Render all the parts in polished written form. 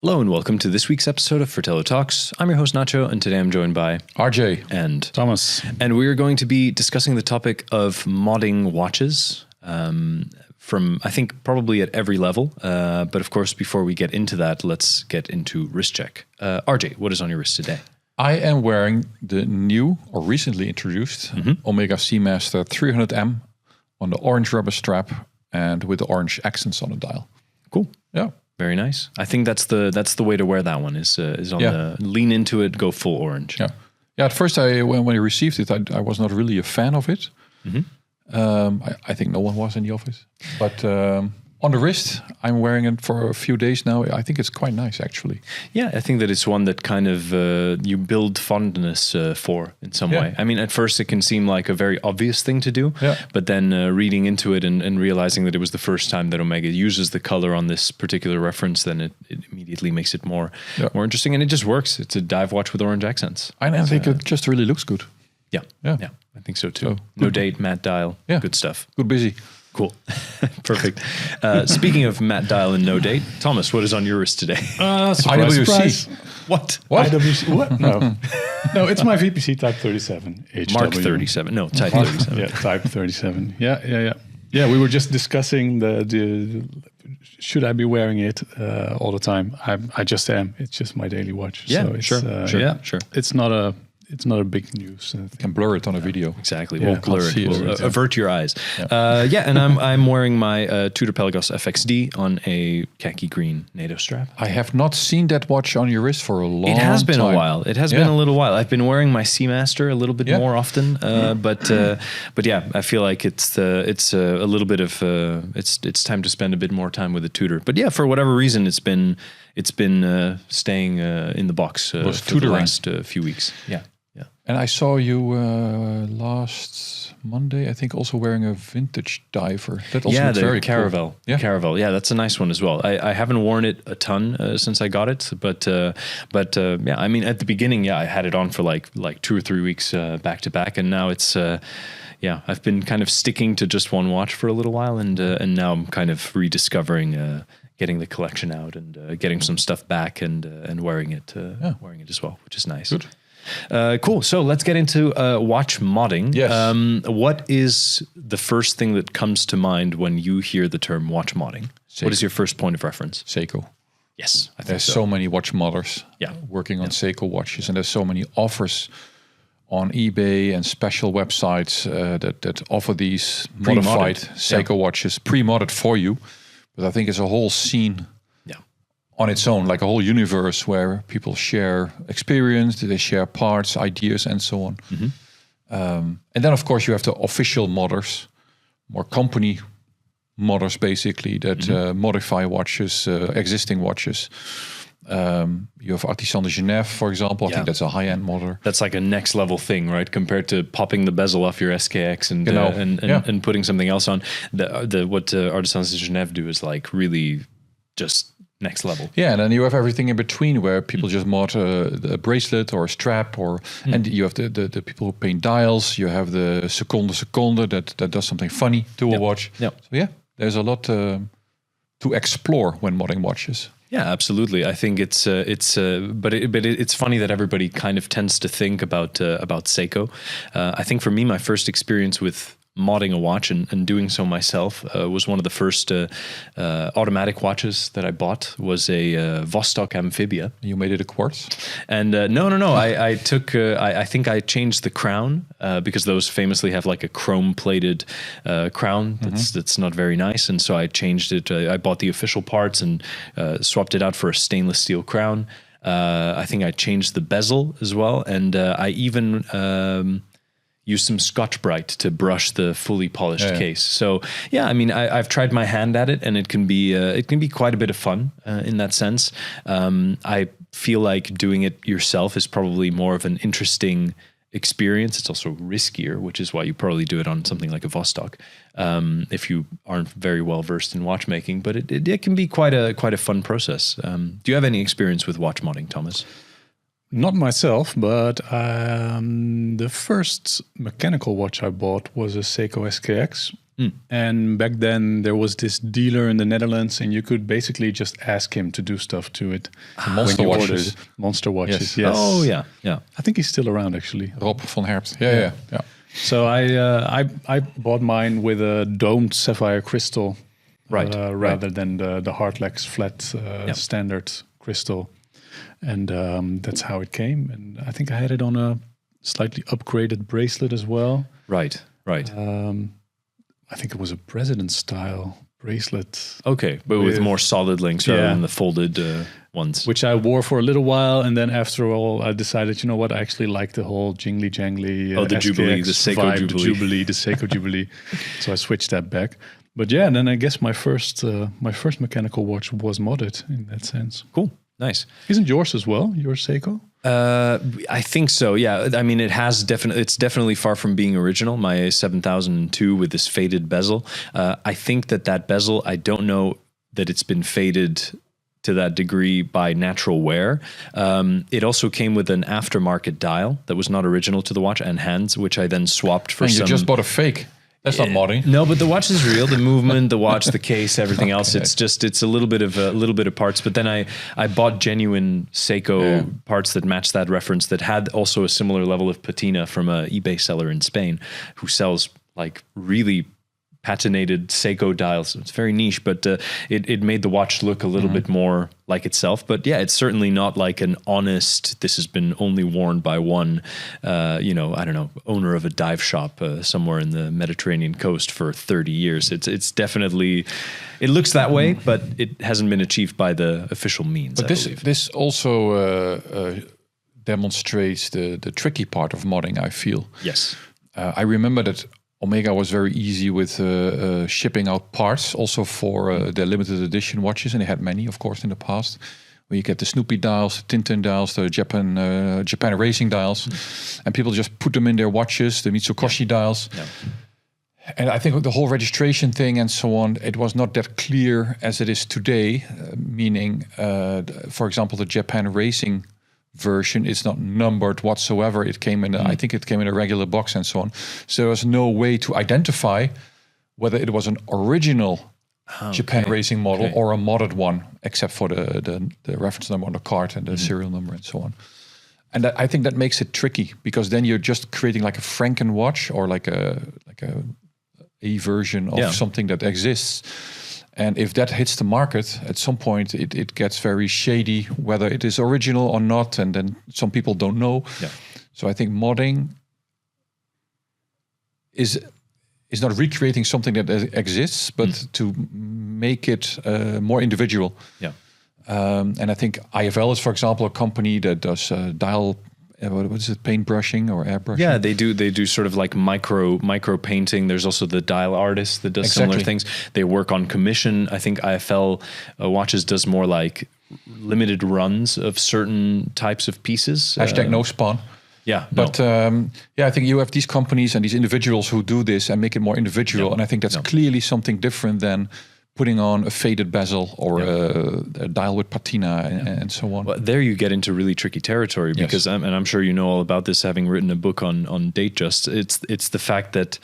Hello and welcome to this week's episode of Fratello Talks. I'm your host Nacho, and today I'm joined by RJ and Thomas. And we are going to be discussing the topic of modding watches from, I think, probably at every level. But of course, before we get into that, let's get into wrist check. RJ, what is on your wrist today? I am wearing the new or recently introduced Omega Seamaster 300M on the orange rubber strap and with the orange accents on the dial. Cool. Yeah. Very nice. I think that's the way to wear that one. Is on the lean into it, go full orange. Yeah. Yeah. At first, when I received it, I was not really a fan of it. I think no one was in the office, but on the wrist, I'm wearing it for a few days now. I think it's quite nice, actually. Yeah, I think that it's one that kind of you build fondness for in some way. I mean, at first it can seem like a very obvious thing to do, but then reading into it and realizing that it was the first time that Omega uses the color on this particular reference, then it immediately makes it more interesting, and it just works. It's a dive watch with orange accents. And I think it just really looks good. Yeah, I think so too. No date, matte dial, good stuff. Good busy. Cool. Perfect. Speaking of matte dial and no date, Thomas, what is on your wrist today? Surprise, IWC. surprise. What? IWC. What? No. No, it's my VPC Type 37. HW. Mark 37. No, Type 37. Yeah, Type 37. Yeah. Yeah, we were just discussing the should I be wearing it all the time? I just am. It's just my daily watch. Yeah, so it's, sure. It's not a big news. Can blur it on a video. Exactly. Yeah, We'll blur it. We'll avert your eyes. Yeah. And I'm wearing my Tudor Pelagos FXD on a khaki green NATO strap. I have not seen that watch on your wrist for a long time. It has been a while. It has been a little while. I've been wearing my Seamaster a little bit more often, but yeah, I feel like it's a little bit of it's time to spend a bit more time with the Tudor. But yeah, for whatever reason, it's been staying in the box for the last few weeks. Yeah. And I saw you last Monday, I think, also wearing a vintage diver. That also looks very Caravel. Cool. Caravel. Yeah, that's a nice one as well. I haven't worn it a ton since I got it, but yeah, I mean, at the beginning, I had it on for like 2 or 3 weeks back to back, and now it's I've been kind of sticking to just one watch for a little while, and now I'm kind of rediscovering. Getting the collection out and getting some stuff back and wearing it as well, which is nice. Good. Cool. So let's get into watch modding. Yes. What is the first thing that comes to mind when you hear the term watch modding? Seiko. What is your first point of reference? Seiko. Yes, I think There's so many watch modders working on Seiko watches, and there's so many offers on eBay and special websites that offer these modified Seiko watches, pre-modded for you. But I think it's a whole scene on its own, like a whole universe where people share experience, they share parts, ideas, and so on. And then, of course, you have the official modders, more company modders, basically, that modify watches, existing watches. You have Artisan de Genève, for example. I think that's a high-end modder. That's like a next level thing, right? Compared to popping the bezel off your SKX and putting something else on. What Artisans de Genève do is like really just next level. Yeah, and then you have everything in between where people just mod a bracelet or a strap, and you have the people who paint dials. You have the seconde that does something funny to a watch. Yeah. So there's a lot to explore when modding watches. Yeah, absolutely. I think it's funny that everybody kind of tends to think about Seiko. I think for me, my first experience with modding a watch and doing so myself was one of the first automatic watches that I bought was a Vostok Amphibia. You made it a quartz? And no. I took I think I changed the crown because those famously have like a chrome plated crown that's not very nice, and so I changed it. I bought the official parts and swapped it out for a stainless steel crown. I think I changed the bezel as well, and I even use some Scotch-Brite to brush the fully polished case. So I mean, I've tried my hand at it, and it can be quite a bit of fun in that sense. I feel like doing it yourself is probably more of an interesting experience. It's also riskier, which is why you probably do it on something like a Vostok if you aren't very well versed in watchmaking. But it can be quite a fun process. Do you have any experience with watch modding, Thomas? Not myself, but the first mechanical watch I bought was a Seiko SKX. And back then there was this dealer in the Netherlands, and you could basically just ask him to do stuff to it. Monster watches. Monster watches, Yes. yes. Oh yeah. I think he's still around, actually. Rob van Herpt. Yeah. So I bought mine with a domed sapphire crystal, rather than the Hardlex flat standard crystal, and that's how it came. And I think I had it on a slightly upgraded bracelet as well. Right. I think it was a president style bracelet. Okay, but with more solid links rather Yeah. than the folded ones. Which I wore for a little while, and then after all, I decided, you know what, I actually like the whole jingly jangly. The SKX Jubilee, the Seiko vibe, Jubilee. the Seiko Jubilee. So I switched that back. But yeah, and then I guess my first mechanical watch was modded in that sense. Cool, nice. Isn't yours as well? Your Seiko? I think so. Yeah, I mean, it's definitely far from being original. My 7002 with this faded bezel. I think that bezel, I don't know that it's been faded to that degree by natural wear. It also came with an aftermarket dial that was not original to the watch and hands, which I then swapped for And some. you just bought a fake. That's not modding. No, but the watch is real. The movement, the watch, the case, everything else. It's a little bit of parts. But then I bought genuine Seiko parts that matched that reference, that had also a similar level of patina from a eBay seller in Spain who sells like really patinated Seiko dials. It's very niche, but it made the watch look a little bit more like itself. But yeah, it's certainly not like an honest, this has been only worn by one, I don't know, owner of a dive shop somewhere in the Mediterranean coast for 30 years. It's definitely, it looks that way, but it hasn't been achieved by the official means, But I believe. this also demonstrates the tricky part of modding, I feel. Yes. I remember that Omega was very easy with shipping out parts, also for their limited edition watches, and they had many, of course, in the past. Where you get the Snoopy dials, the Tintin dials, the Japan racing dials, and people just put them in their watches, the Mitsukoshi dials. Yeah. And I think with the whole registration thing and so on, it was not that clear as it is today. Meaning, for example, the Japan racing version is not numbered whatsoever. It came in, I think it came in a regular box and so on. So there was no way to identify whether it was an original Japan racing model or a modded one, except for the reference number on the card and the serial number and so on. And I think that makes it tricky, because then you're just creating like a Franken watch or like a version of something that exists. And if that hits the market, at some point it gets very shady whether it is original or not, and then some people don't know. Yeah. So I think modding is not recreating something that exists, but to make it more individual. Yeah. And I think IFL is, for example, a company that does dial. What is it? Paint brushing or airbrushing? Yeah, they do sort of like micro painting. There's also the dial artist that does similar things. They work on commission. I think IFL watches does more like limited runs of certain types of pieces. Hashtag no spawn. Yeah, but I think you have these companies and these individuals who do this and make it more individual. And I think that's clearly something different than putting on a faded bezel or a dial with patina and so on. Well, there you get into really tricky territory, because I'm sure you know all about this, having written a book on Datejust. It's the fact that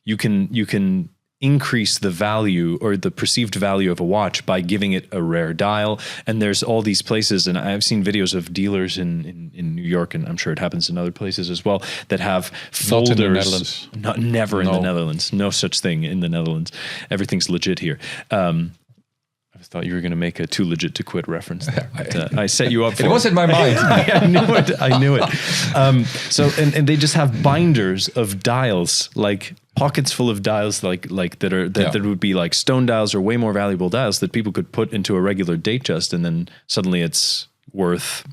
you can increase the value or the perceived value of a watch by giving it a rare dial. And there's all these places, and I've seen videos of dealers in New York, and I'm sure it happens in other places as well, that have folders. Not in the Netherlands. Never in the Netherlands. No such thing in the Netherlands. Everything's legit here. I thought you were going to make a too legit to quit reference there. But, I set you up for it. It was in my mind. I knew it. So they just have binders of dials, like pockets full of dials, like that would be like stone dials or way more valuable dials that people could put into a regular Datejust, and then suddenly it's worth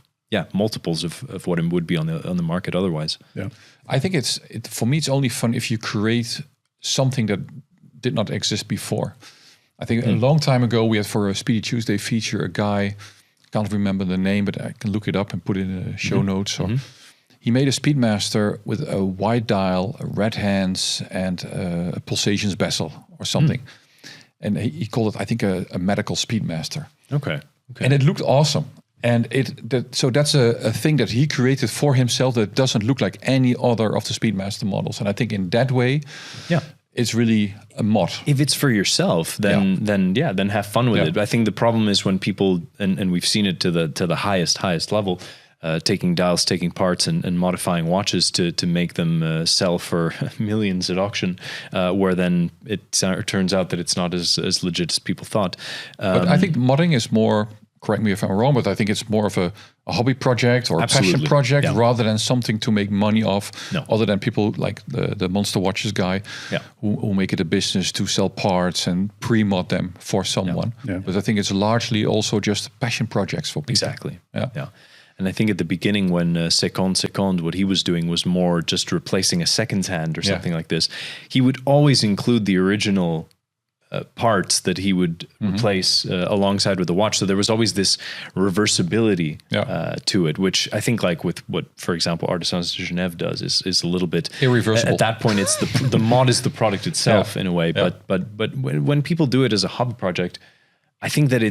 multiples of what it would be on the market otherwise. Yeah, I think for me it's only fun if you create something that did not exist before. I think a long time ago we had, for a Speedy Tuesday feature, a guy, can't remember the name, but I can look it up and put it in the show notes. Or he made a Speedmaster with a white dial, red hands, and a pulsations bezel or something. And he called it, I think, a medical Speedmaster. Okay. And it looked awesome. And so that's a thing that he created for himself that doesn't look like any other of the Speedmaster models. And I think in that way, it's really a mod. If it's for yourself, then have fun with it. I think the problem is when people, and we've seen it to the highest level, taking dials, taking parts, and modifying watches to make them sell for millions at auction, where then it turns out that it's not as legit as people thought. But I think modding is more, correct me if I'm wrong, but I think it's more of a hobby project or a passion project rather than something to make money off, other than people like the Monster Watches guy who make it a business to sell parts and pre-mod them for someone. But I think it's largely also just passion projects for people. Exactly. Yeah. And I think at the beginning when Second, what he was doing was more just replacing a second hand or something like this. He would always include the original parts that he would replace alongside with the watch. So there was always this reversibility to it, which I think like with what, for example, Artisans de Genève does is a little bit irreversible. At that point, it's the mod is the product itself in a way. But when people do it as a hobby project, I think that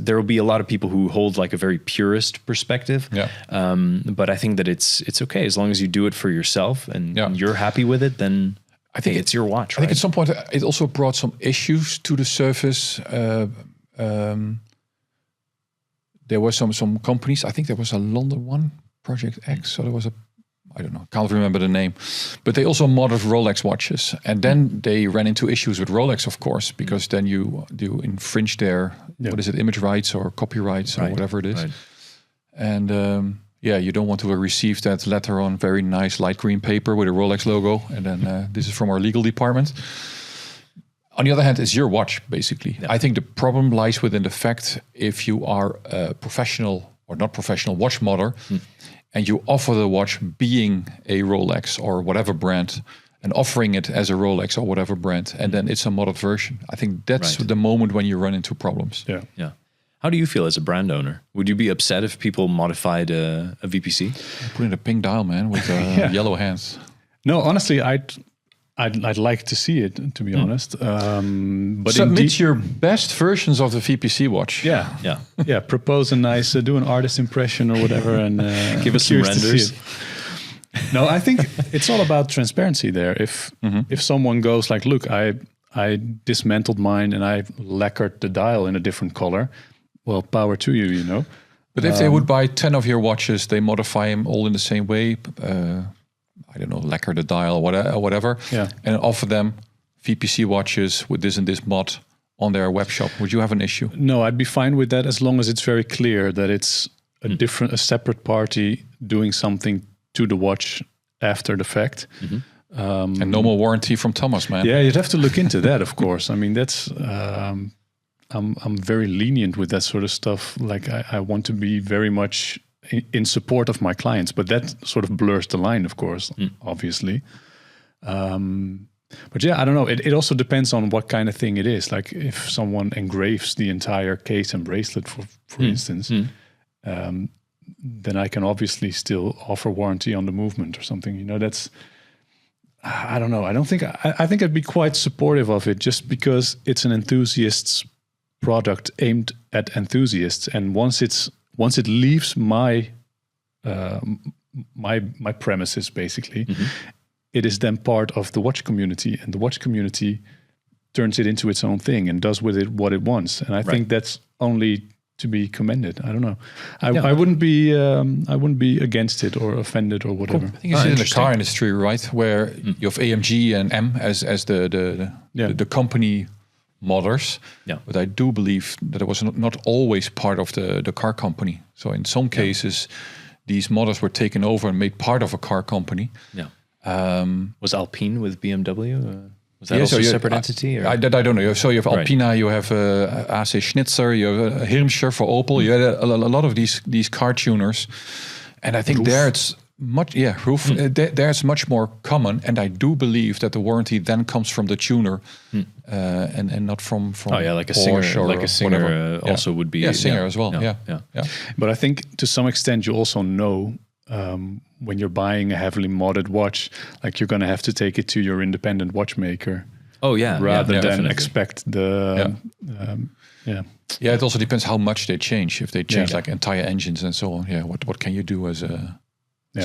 there will be a lot of people who hold like a very purist perspective. But I think that it's okay as long as you do it for yourself and you're happy with it. Then I think it's your watch. I think at some point it also brought some issues to the surface. There were some companies. I think there was a London one, Project X. So there was I don't know, can't remember the name, but they also modded Rolex watches, and then they ran into issues with Rolex, of course, because then you infringe their what is it, image rights or copyrights or whatever it is, and you don't want to receive that letter on very nice light green paper with a Rolex logo, and then this is from our legal department. On the other hand, it's your watch, basically. I think the problem lies within the fact if you are a professional or not professional watch modder. And you offer the watch being a Rolex or whatever brand and offering it as a Rolex or whatever brand. And then it's a modded version. I think that's the moment when you run into problems. Yeah. How do you feel as a brand owner? Would you be upset if people modified a VPC? Put in a pink dial, man, with yellow hands. No, honestly, I'd like to see it, to be honest. But submit your best versions of the VPC watch. Yeah. Propose a nice, do an artist impression or whatever, and give us some renders. No, I think it's all about transparency there. If someone goes like, look, I dismantled mine and I lacquered the dial in a different color, well, power to you, you know. But if they would buy 10 of your watches, they modify them all in the same way. I don't know, lacquer the dial or whatever, and offer them VPC watches with this and this mod on their web shop. Would you have an issue? No, I'd be fine with that as long as it's very clear that it's a separate party doing something to the watch after the fact. And no more warranty from Thomas, man. Yeah, you'd have to look into that, of course. I mean, that's I'm very lenient with that sort of stuff. Like I want to be very much in support of my clients, but that sort of blurs the line, of course, obviously. But I don't know. It also depends on what kind of thing it is. Like if someone engraves the entire case and bracelet, for instance, then I can obviously still offer warranty on the movement or something. You know, that's, I don't know. I think I'd be quite supportive of it just because it's an enthusiast's product aimed at enthusiasts. And once it leaves my premises, basically, it is then part of the watch community, and the watch community turns it into its own thing and does with it what it wants. And I think that's only to be commended. I don't know. I wouldn't be against it or offended or whatever. Cool. I think it's in the car industry, right, where you have AMG and M as the company modders, but I do believe that it was not always part of the car company. So in some cases, these modders were taken over and made part of a car company. Was Alpine with BMW? Was that also a separate entity? Or? I don't know. So you have Alpina, you have AC Schnitzer, you have Hirmscher for Opel. You had a lot of these car tuners, and I think there it's much there's much more common, and I do believe that the warranty then comes from the tuner, and not from like a Singer, also would be Singer as well. Yeah. But I think to some extent you also know when you're buying a heavily modded watch, like you're going to have to take it to your independent watchmaker Oh yeah, rather than definitely. expect the Yeah, it also depends how much they change. If they change like entire engines and so on, what can you do as a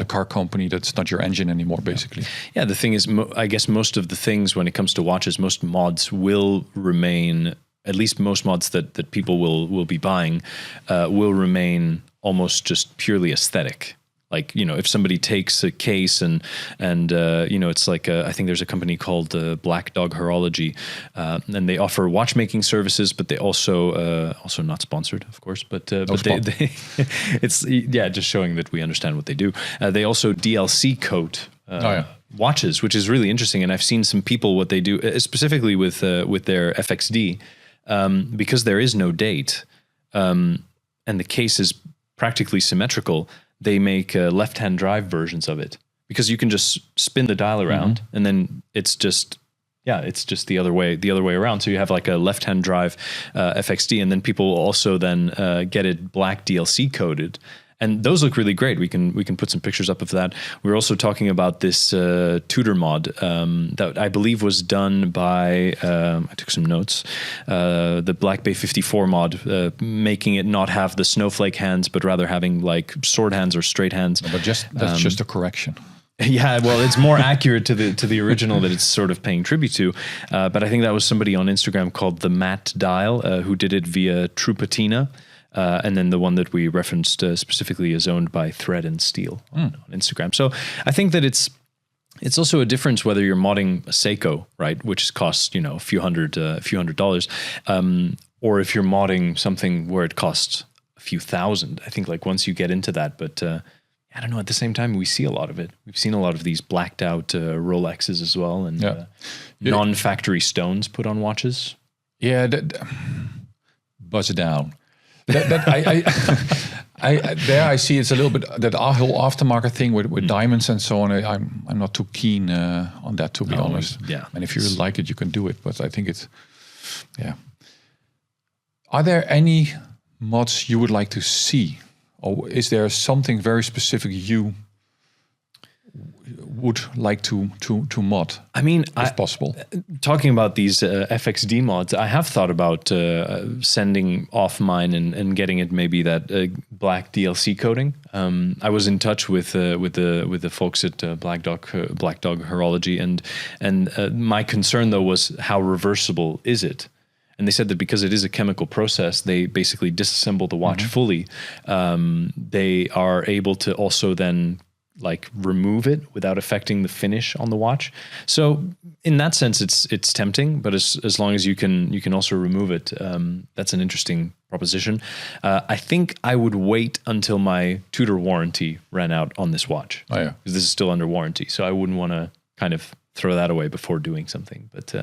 car company that's not your engine anymore, basically? Yeah, the thing is, I guess most of the things when it comes to watches, most mods will remain. At least most mods that people will be buying will remain almost just purely aesthetic. Like, you know, if somebody takes a case and you know, it's like I think there's a company called Black Dog Horology, and they offer watchmaking services, but they also not sponsored, of course, but they it's just showing that we understand what they do. They also DLC coat watches, which is really interesting, and I've seen some people what they do specifically with their FXD, because there is no date, and the case is practically symmetrical. They make left-hand drive versions of it, because you can just spin the dial around and then it's just the other way around. So you have like a left-hand drive FXD, and then people will also then get it black DLC coded. And those look really great. We can put some pictures up of that. We're also talking about this Tudor mod that I believe was done by, I took some notes, the Black Bay 54 mod, making it not have the snowflake hands, but rather having like sword hands or straight hands. No, but that's just a correction. Yeah, well, it's more accurate to the original that it's sort of paying tribute to. But I think that was somebody on Instagram called the Matt Dial who did it via True Patina. And then the one that we referenced specifically is owned by Thread and Steel on Instagram. So I think that it's also a difference whether you're modding a Seiko, right, which costs, you know, a few hundred dollars, or if you're modding something where it costs a few thousand. I think like once you get into that, but I don't know. At the same time, we see a lot of it. We've seen a lot of these blacked out Rolexes as well, and non-factory stones put on watches. Yeah, buzz it down. I see it's a little bit that whole aftermarket thing with diamonds and so on. I'm not too keen on that, to be honest. Yeah, and if you like it, you can do it. But I think it's Are there any mods you would like to see, or is there something very specific you would like to mod? I mean, if possible. Talking about these FXD mods, I have thought about sending off mine and getting it maybe that black DLC coating. I was in touch with the folks at Black Dog Horology, and my concern though was how reversible is it? And they said that because it is a chemical process, they basically disassemble the watch fully. They are able to also then like remove it without affecting the finish on the watch. So in that sense, it's tempting, but as long as you can also remove it, that's an interesting proposition. I think I would wait until my Tudor warranty ran out on this watch. Oh yeah, because this is still under warranty, so I wouldn't want to kind of throw that away before doing something. But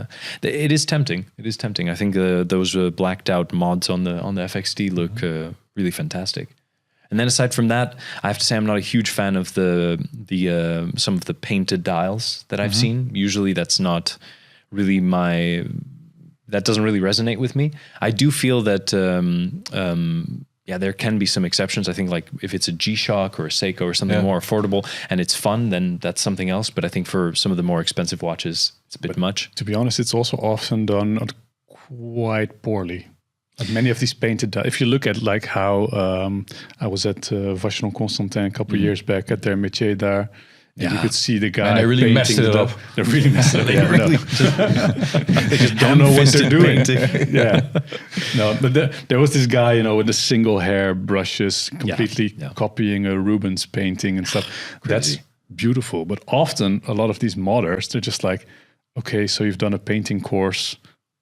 it is tempting. It is tempting. I think those blacked out mods on the FXD look really fantastic. And then aside from that, I have to say I'm not a huge fan of the some of the painted dials that I've seen. Usually that's not really that doesn't really resonate with me. I do feel that there can be some exceptions. I think like if it's a G-Shock or a Seiko or something more affordable and it's fun, then that's something else. But I think for some of the more expensive watches, it's a bit much. To be honest, it's also often done quite poorly. Like many of these painted, if you look at like how I was at Vacheron Constantin a couple of years back at their métier there, and you could see the guy. And they really messed it up. They really messed it up. They just don't know what they're doing. No, but there was this guy, with the single hair brushes, completely copying a Rubens painting and stuff. Crazy. That's beautiful, but often a lot of these modders, they're just like, okay, so you've done a painting course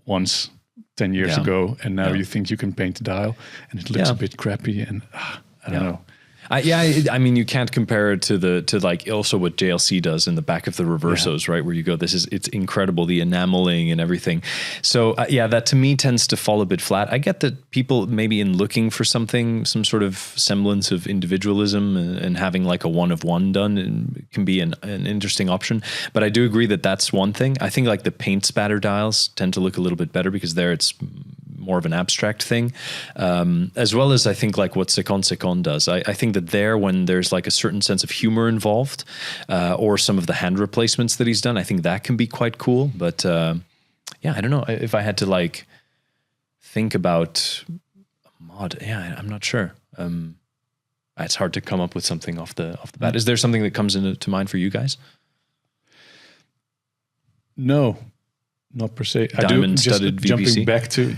once 10 years ago, and now you think you can paint a dial, and it looks a bit crappy, and I don't know. I mean, you can't compare it to like also what JLC does in the back of the reversos, right? Where you go, it's incredible, the enameling and everything. So that to me tends to fall a bit flat. I get that people maybe in looking for some sort of semblance of individualism and having like a one of one done can be an interesting option. But I do agree that that's one thing. I think like the paint spatter dials tend to look a little bit better because there it's more of an abstract thing, as well as I think like what Secon does. I think that when there's like a certain sense of humor involved, or some of the hand replacements that he's done, I think that can be quite cool. But I don't know if I had to like think about a mod. Yeah, I'm not sure. It's hard to come up with something off the bat. Is there something that comes into mind for you guys? No, not per se. Diamond-studded VPC? Jumping back to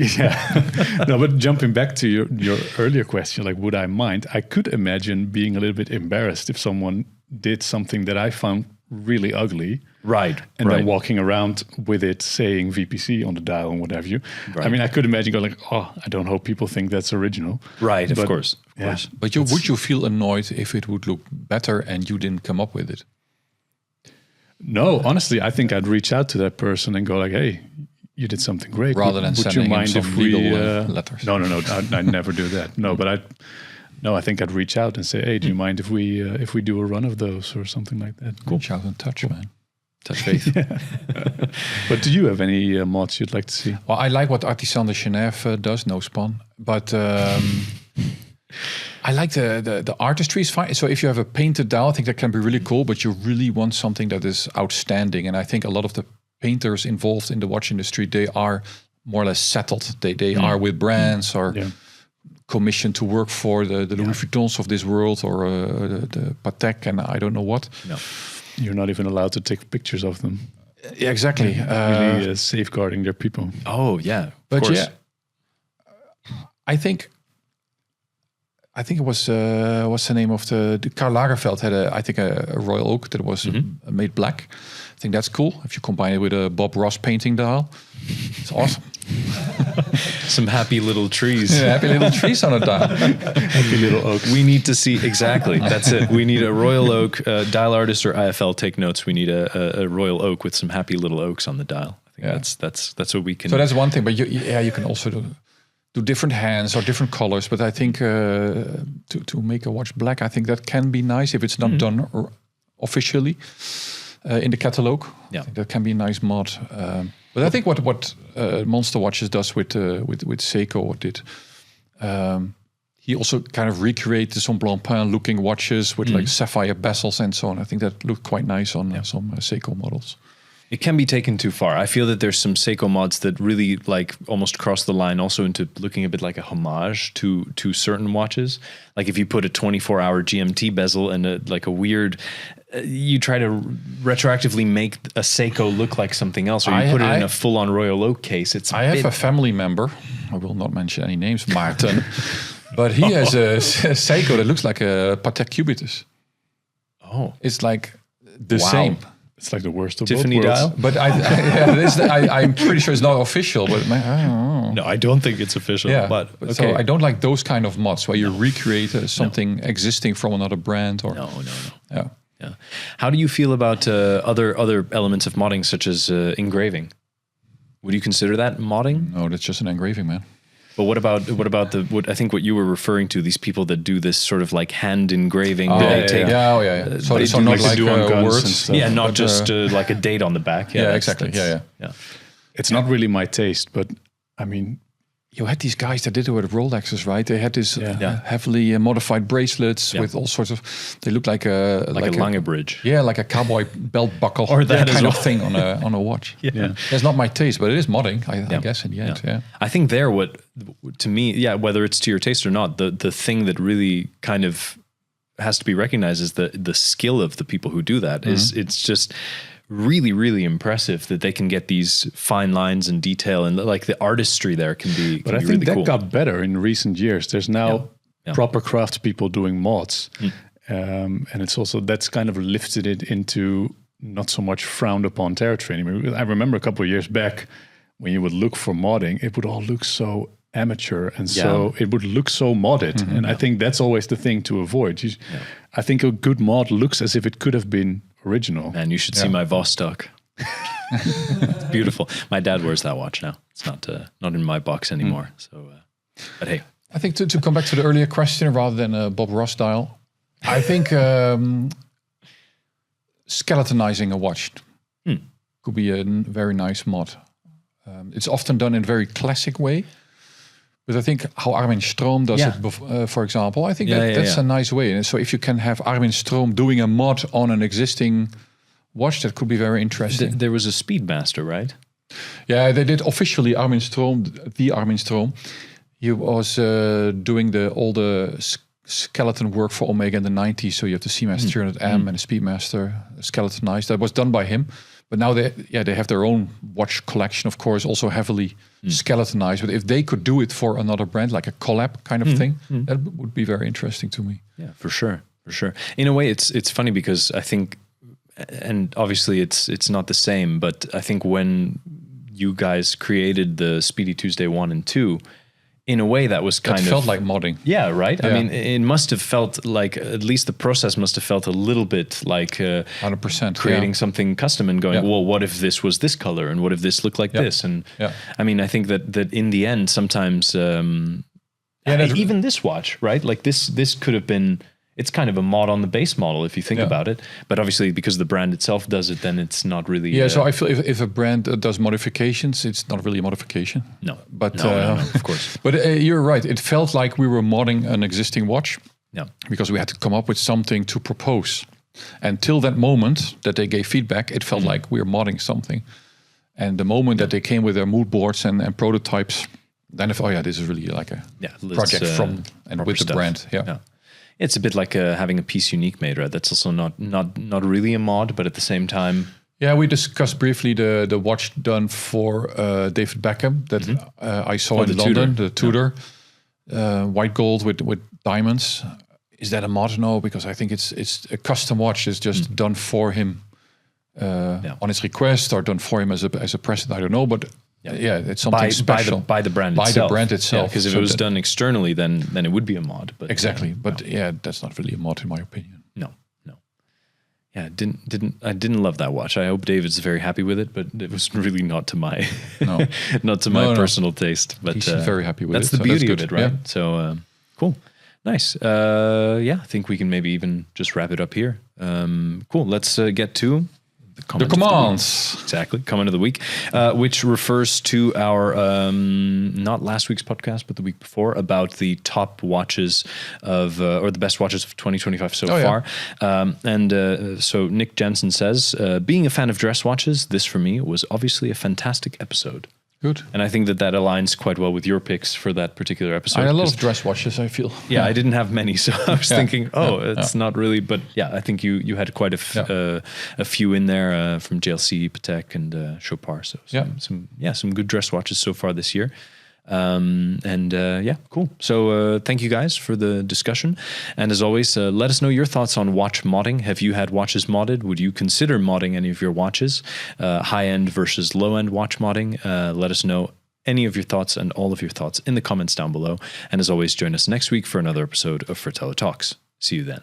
no, but jumping back to your earlier question, like would I mind? I could imagine being a little bit embarrassed if someone did something that I found really ugly, right? And then walking around with it saying VPC on the dial and what have you. Right. I mean, I could imagine going like, oh, I don't hope people think that's original. Right, of course. But would you feel annoyed if it would look better and you didn't come up with it? No, honestly, I think I'd reach out to that person and go like, hey, you did something great. Rather than sending him some legal letters. No, I never do that. No, but I think I'd reach out and say, hey, do you mind if we do a run of those or something like that? Cool. Reach out and touch, man. Touch faith. But do you have any mods you'd like to see? Well, I like what Artisan de Genève does, no spawn. But I like the artistry is fine. So if you have a painted dial, I think that can be really cool, but you really want something that is outstanding. And I think a lot of the painters involved in the watch industry, they are more or less settled. They are with brands or commissioned to work for the Louis Vuittons of this world or the Patek and I don't know what. No. You're not even allowed to take pictures of them. Yeah, exactly. Really safeguarding their people. Oh, yeah. But course. I think it was what's the name of the Karl Lagerfeld had a Royal Oak that was made black. I think that's cool if you combine it with a Bob Ross painting dial. It's awesome. Some happy little trees. Yeah, happy little trees on a dial. Happy little oak. We need to see exactly. That's it. We need a Royal Oak dial artist or IFL. Take notes. We need a Royal Oak with some happy little oaks on the dial. I think that's what we can. So that's one thing. But you can also do different hands or different colors. But I think to make a watch black, I think that can be nice if it's not done officially in the catalog. Yeah, I think that can be a nice mod. But I think what Monster Watches does with Seiko did, he also kind of recreated some Blancpain looking watches with like sapphire bezels and so on. I think that looked quite nice on some Seiko models. It can be taken too far. I feel that there's some Seiko mods that really like almost cross the line also into looking a bit like a homage to certain watches. Like if you put a 24-hour GMT bezel and a weird, you try to retroactively make a Seiko look like something else, or you put it in a full-on Royal Oak case. I have a family member, I will not mention any names, Maarten, but he has a Seiko that looks like a Patek Cubitus. Oh. It's like the same. It's like the worst of Tiffany both worlds. dial? But I'm pretty sure it's not official, but I don't know. No, I don't think it's official. Yeah, but okay. So I don't like those kind of mods where you recreate something existing from another brand. Or No. Yeah. How do you feel about other elements of modding, such as engraving? Would you consider that modding? No, that's just an engraving, man. But what about what I think what you were referring to, these people that do this sort of like hand engraving? So not like words. Yeah, not just like a date on the back. Yeah, exactly. Yeah. It's not really my taste, but I mean, you had these guys that did it with Rolexes, right? They had this heavily modified bracelets with all sorts of. They look like a Lange bridge. Yeah, like a cowboy belt buckle or that kind of thing on a watch. Yeah, that's not my taste, but it is modding. I guess in the end. Yeah. I think to me, whether it's to your taste or not, the thing that really kind of has to be recognized is the skill of the people who do that. It's just really, really impressive that they can get these fine lines and detail, and like the artistry there can be. But I think really that cool. got better in recent years. There's now proper craftspeople doing mods, and it's also that's kind of lifted it into not so much frowned upon territory anymore. I remember a couple of years back when you would look for modding, it would all look so amateur, and so it would look so modded. And I think that's always the thing to avoid. I think a good mod looks as if it could have been original. Man, you should see my Vostok. It's beautiful. My dad wears that watch now. It's not in my box anymore. So, but hey, I think to come back to the earlier question, rather than a Bob Ross style, I think skeletonizing a watch could be a very nice mod. It's often done in a very classic way. But I think how Armin Stroom does it, for example, I think that's a nice way. And so if you can have Armin Stroom doing a mod on an existing watch, that could be very interesting. There was a Speedmaster, right? Yeah, they did officially Armin Stroom, the Armin Stroom. He was doing all the skeleton work for Omega in the 90s. So you have the Seamaster 300M and the Speedmaster skeletonized. That was done by him. But now they have their own watch collection, of course, also heavily skeletonized. But if they could do it for another brand, like a collab kind of thing, that would be very interesting to me. Yeah, for sure. In a way, it's funny because I think, and obviously it's not the same, but I think when you guys created the Speedy Tuesday 1 and 2, in a way that was kind of... It felt like modding. Yeah, right? Yeah. I mean, it must have felt like, at least the process must have felt a little bit like 100%, creating something custom and going, well, what if this was this color? And what if this looked like this? And I mean, I think that in the end, sometimes, even this watch, right? Like this could have been... It's kind of a mod on the base model if you think about it. But obviously, because the brand itself does it, then it's not really... Yeah, so I feel if a brand does modifications, it's not really a modification. No, but no, of course. But you're right. It felt like we were modding an existing watch. Yeah. Because we had to come up with something to propose. Until that moment that they gave feedback, it felt like we were modding something. And the moment that they came with their mood boards and prototypes, then I thought, this is really like a project from and with the brand. Yeah. It's a bit like having a piece unique made, right? That's also not really a mod, but at the same time... Yeah, we discussed briefly the watch done for David Beckham that I saw in London, the Tudor, white gold with diamonds. Is that a mod? No, because I think it's a custom watch. It's just done for him on his request or done for him as a present. I don't know, but... Yeah, it's something special by the brand itself. By the brand itself. Because if it was done externally, then it would be a mod. But exactly. But that's not really a mod in my opinion. No. Yeah, I didn't love that watch. I hope David's very happy with it, but it was really not to my personal taste. But he's very happy with it. That's the beauty of it, right? Yeah. So cool, nice. I think we can maybe even just wrap it up here. Cool. Let's get to the commands. Exactly. Comment of the week, which refers to our, not last week's podcast, but the week before, about the top watches of, or the best watches of 2025 so far. So Nick Jensen says, being a fan of dress watches, this for me was obviously a fantastic episode. Good. And I think that aligns quite well with your picks for that particular episode. I had a lot of dress watches, I feel. Yeah, I didn't have many, so I was thinking, it's not really. But yeah, I think you had quite a few in there from JLC, Patek, and Chopard. So some good dress watches so far this year. Cool. So thank you guys for the discussion. And as always, let us know your thoughts on watch modding. Have you had watches modded? Would you consider modding any of your watches? High-end versus low-end watch modding? Let us know any of your thoughts and all of your thoughts in the comments down below. And as always, join us next week for another episode of Fratello Talks. See you then.